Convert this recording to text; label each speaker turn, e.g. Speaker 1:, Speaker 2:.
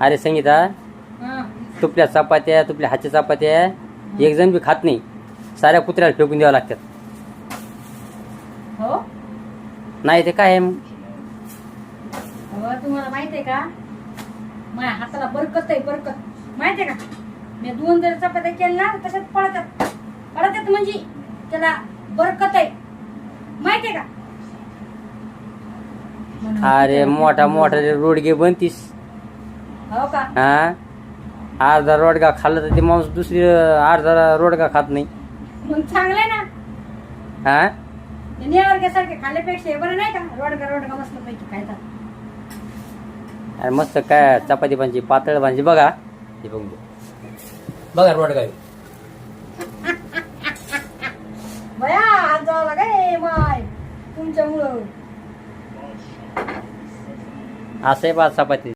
Speaker 1: अरे संगीता,
Speaker 2: हा.
Speaker 1: तुपल्या चपात्या, तुपल्या हातच्या चपात्या एक जण बी खात नाही, साऱ्या कुत्र्याला फेकून द्यावं लागतात.
Speaker 2: हो
Speaker 1: नाही ते काय आहे?
Speaker 2: अहो, तुम्हाला माहित आहे का माझ्या हाताला बरकत आहे, बरकत. माहित आहे का मी 2 जर चपात्या केल्या ना तशात पळतात म्हणजे त्याला बरकत आहे. माहित आहे का? म्हणून
Speaker 1: अरे
Speaker 2: कुत्र्याला
Speaker 1: मोठा
Speaker 2: फेकून
Speaker 1: मोठा
Speaker 2: द्यावं
Speaker 1: रोडगे बनतीस.
Speaker 2: लागतं. हो का?
Speaker 1: हा, अर्धा रोडगा खाल्ला तर ते माणूस दुसरी अर्धा रोडगा खात नाही.
Speaker 2: मग चांगलंय ना.
Speaker 1: हा,
Speaker 2: नेवर्ग्यासारखे खाल्ल्यापेक्षा हे बरं नाही का? रोडगा मस्त पैकी खायचा.
Speaker 1: अरे मस्त काय चपाती भाजी, पातळ भाजी बघा. हे बघू बघा रोडगा.
Speaker 2: बया आज जावं लागाय माय तुमच्यामुळं.
Speaker 1: असं आहे बा चपाती.